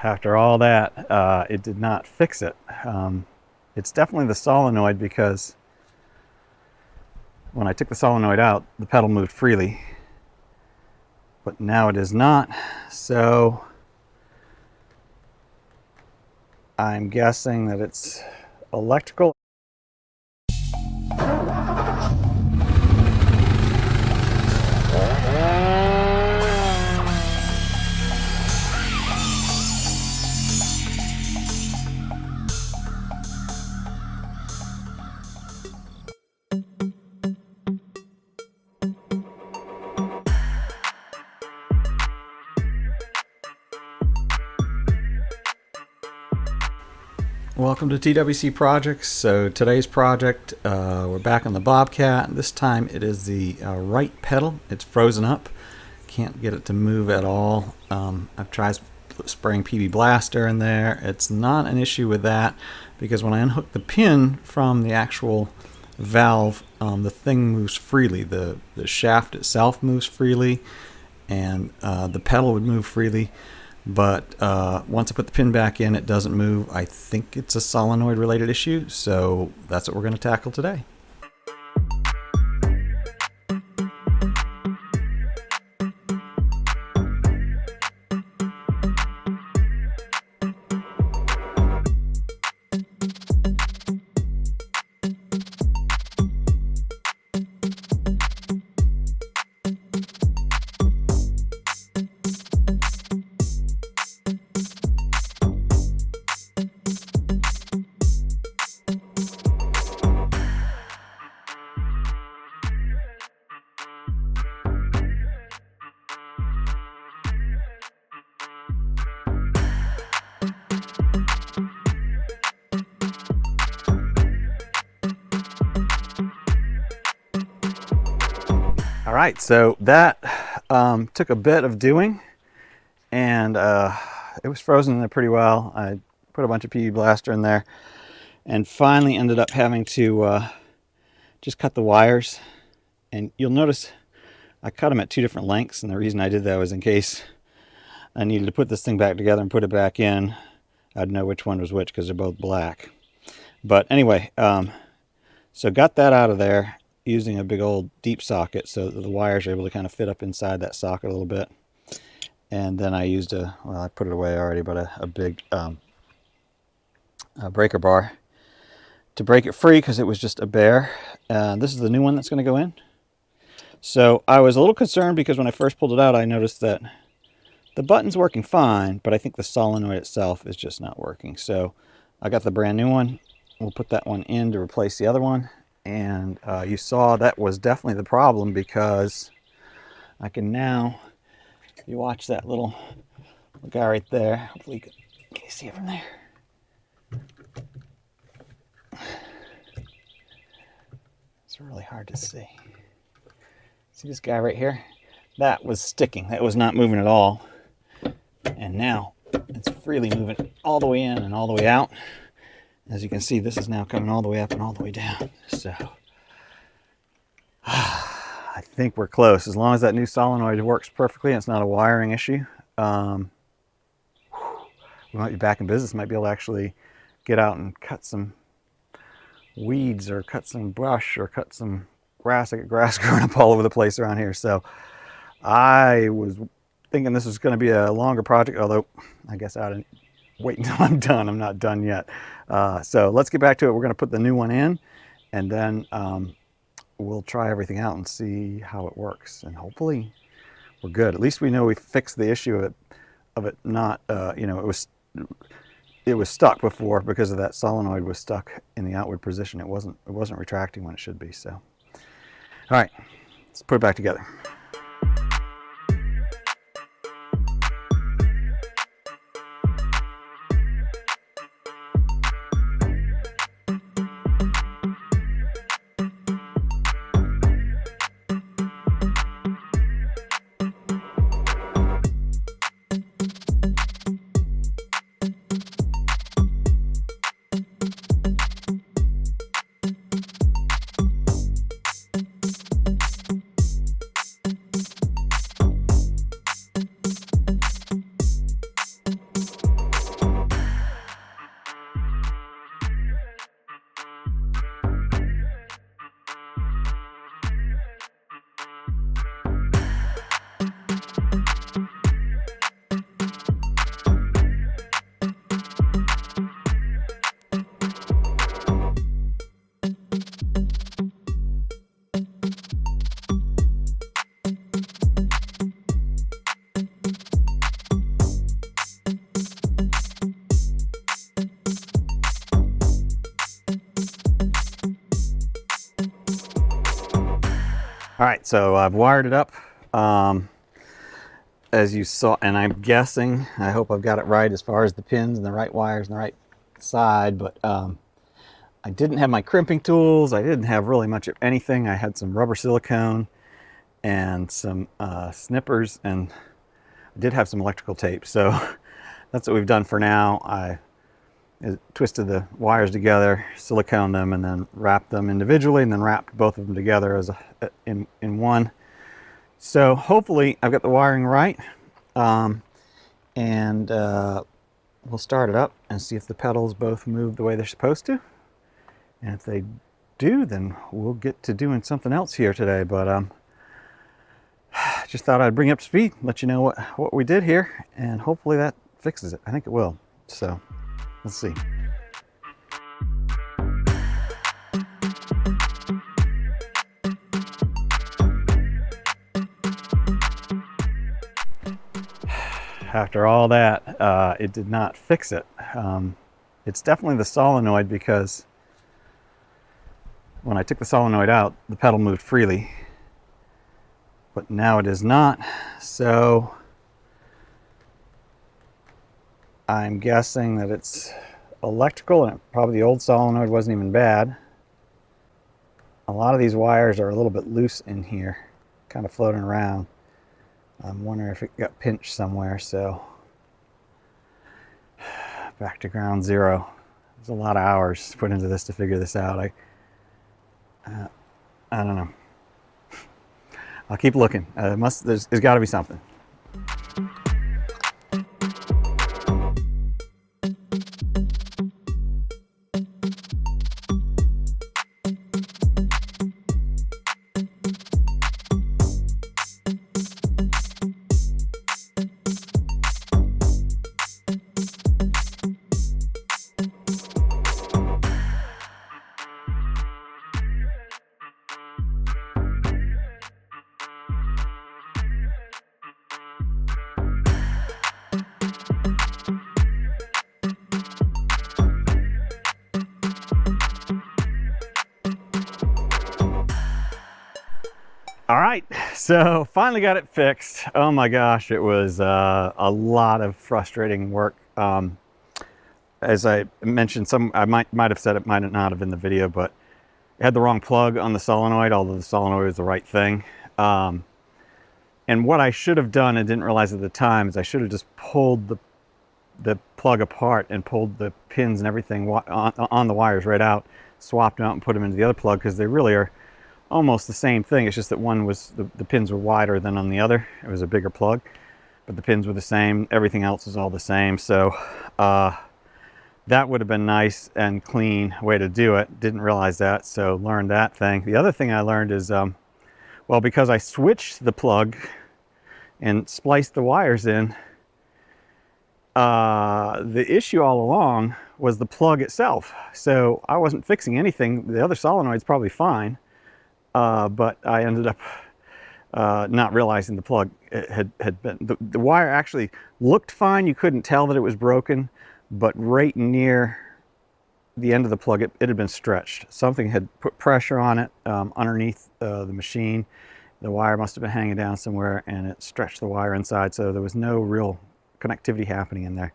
after all that, it did not fix it. It's definitely the solenoid, because when I took the solenoid out, the pedal moved freely, but now it is not. So I'm guessing that it's electrical. Welcome to TWC Projects. So today's project, we're back on the Bobcat. This time it is the right pedal. It's frozen up. Can't get it to move at all. I've tried spraying PB Blaster in there. It's not an issue with that, because when I unhook the pin from the actual valve, the thing moves freely. The shaft itself moves freely, and the pedal would move freely. But once I put the pin back in, it doesn't move. I think it's a solenoid related issue, so that's what we're going to tackle today. All right, so that took a bit of doing, and it was frozen in there pretty well. I put a bunch of PB Blaster in there, and finally ended up having to just cut the wires. And you'll notice I cut them at two different lengths, and the reason I did that was in case I needed to put this thing back together and put it back in, I'd know which one was which, because they're both black. But anyway, so got that out of there using a big old deep socket, so that the wires are able to kind of fit up inside that socket a little bit. And then I used I put it away already, but a big breaker bar to break it free, because it was just a bare. This is the new one that's going to go in. So I was a little concerned, because when I first pulled it out, I noticed that the button's working fine, but I think the solenoid itself is just not working. So I got the brand new one. We'll put that one in to replace the other one. And you saw that was definitely the problem, because I can now, if you watch that little guy right there, hopefully can you see it from there? It's really hard to see. See this guy right here? That was sticking. That was not moving at all. And now it's freely moving all the way in and all the way out. As you can see, this is now coming all the way up and all the way down. So I think we're close. As long as that new solenoid works perfectly and it's not a wiring issue, we might be back in business. Might be able to actually get out and cut some weeds, or cut some brush, or cut some grass. I get grass growing up all over the place around here. So I was thinking this was going to be a longer project, although I guess I didn't wait until I'm done. I'm not done yet. So let's get back to it. We're going to put the new one in, and then we'll try everything out and see how it works. And hopefully we're good. At least we know we fixed the issue of it not, you know, it was stuck before, because of that solenoid was stuck in the outward position. It wasn't retracting when it should be. So, all right, let's put it back together. All right, so I've wired it up. As you saw, and I'm guessing, I hope I've got it right as far as the pins and the right wires and the right side, but I didn't have my crimping tools. I didn't have really much of anything. I had some rubber silicone and some snippers, and I did have some electrical tape. So that's what we've done for now. I twisted the wires together, silicone them, and then wrapped them individually, and then wrapped both of them together as in one. So hopefully I've got the wiring right, and we'll start it up and see if the pedals both move the way they're supposed to. And if they do, then we'll get to doing something else here today. But just thought I'd bring you up to speed, let you know what we did here, and hopefully that fixes it. I think it will. So let's see. After all that, it did not fix it. It's definitely the solenoid, because when I took the solenoid out, the pedal moved freely, but now it is not. So I'm guessing that it's electrical, and probably the old solenoid wasn't even bad. A lot of these wires are a little bit loose in here, kind of floating around. I'm wondering if it got pinched somewhere. So back to ground zero. There's a lot of hours put into this to figure this out. I don't know. I'll keep looking. There's got to be something. All right, so finally got it fixed. Oh my gosh, it was a lot of frustrating work. As I mentioned, I might have said it, might not have in the video, but it had the wrong plug on the solenoid, although the solenoid was the right thing. And what I should have done, and didn't realize at the time, is I should have just pulled the plug apart and pulled the pins and everything on the wires right out, swapped them out and put them into the other plug, because they really are almost the same thing. It's just that one was, the pins were wider than on the other. It was a bigger plug, but the pins were the same. Everything else is all the same. So that would have been nice and clean way to do it. Didn't realize that, so learned that thing. The other thing I learned is, well, because I switched the plug and spliced the wires in, the issue all along was the plug itself. So I wasn't fixing anything. The other solenoid's probably fine. But I ended up not realizing the plug had been, the wire actually looked fine. You couldn't tell that it was broken, but right near the end of the plug, it had been stretched. Something had put pressure on it underneath the machine. The wire must have been hanging down somewhere, and it stretched the wire inside, so there was no real connectivity happening in there.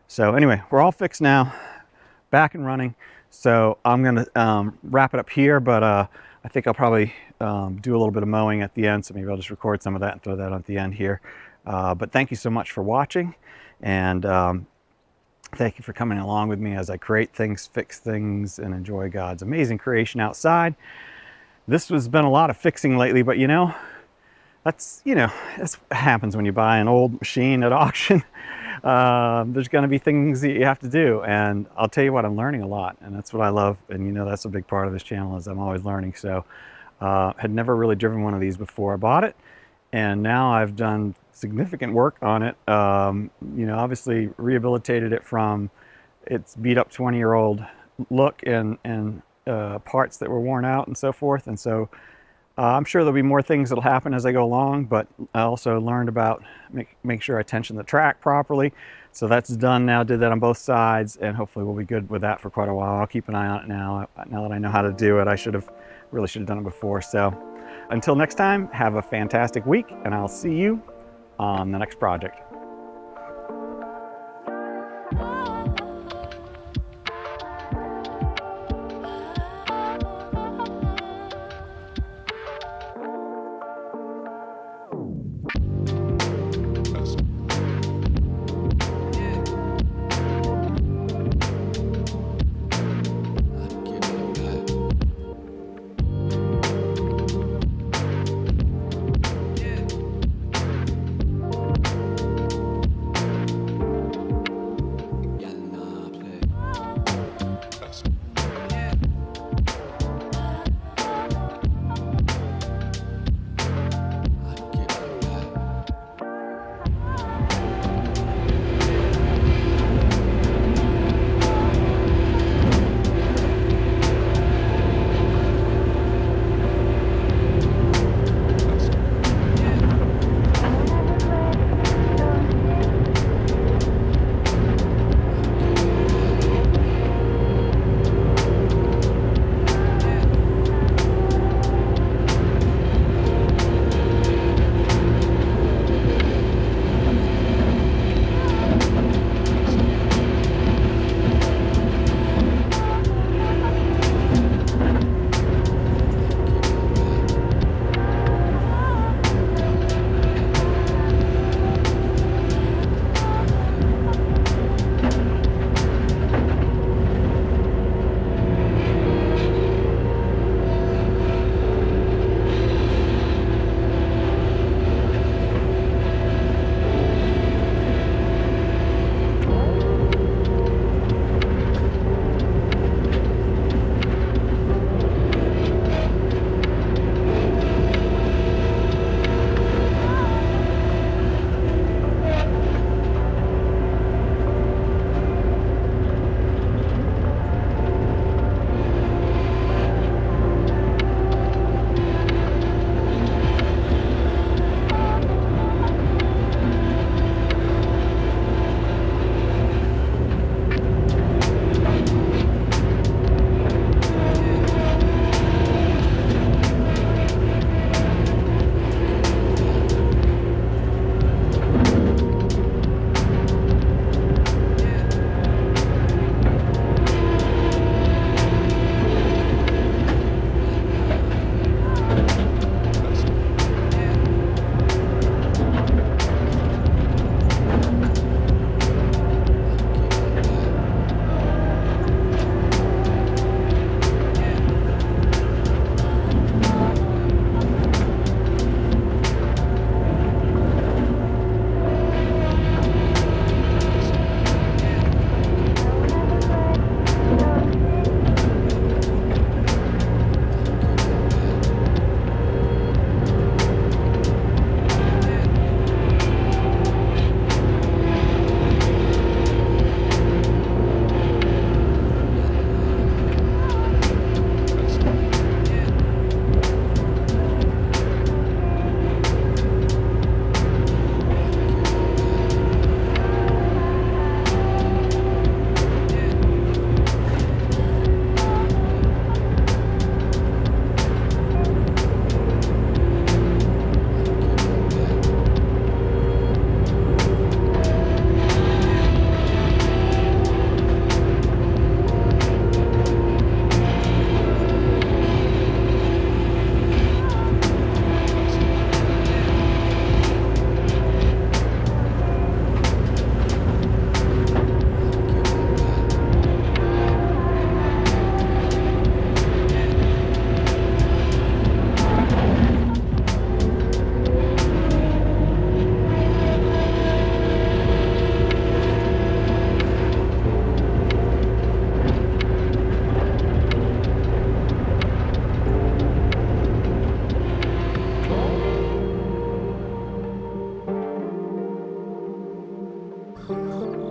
So anyway, we're all fixed now, back and running. So I'm gonna wrap it up here, but I think I'll probably do a little bit of mowing at the end, so maybe I'll just record some of that and throw that on at the end here. But thank you so much for watching, and thank you for coming along with me as I create things, fix things, and enjoy God's amazing creation outside. This has been a lot of fixing lately, but that's what happens when you buy an old machine at auction. There's going to be things that you have to do, and I'll tell you what, I'm learning a lot, and that's what I love. And that's a big part of this channel, is I'm always learning. So had never really driven one of these before I bought it, and now I've done significant work on it. Obviously rehabilitated it from its beat up 20-year-old look and parts that were worn out and so forth. And so I'm sure there'll be more things that'll happen as I go along, but I also learned about make sure I tension the track properly. So that's done now. Did that on both sides, and hopefully we'll be good with that for quite a while. I'll keep an eye on it now. Now that I know how to do it, I really should have done it before. So Until next time, have a fantastic week, and I'll see you on the next project. Thank you.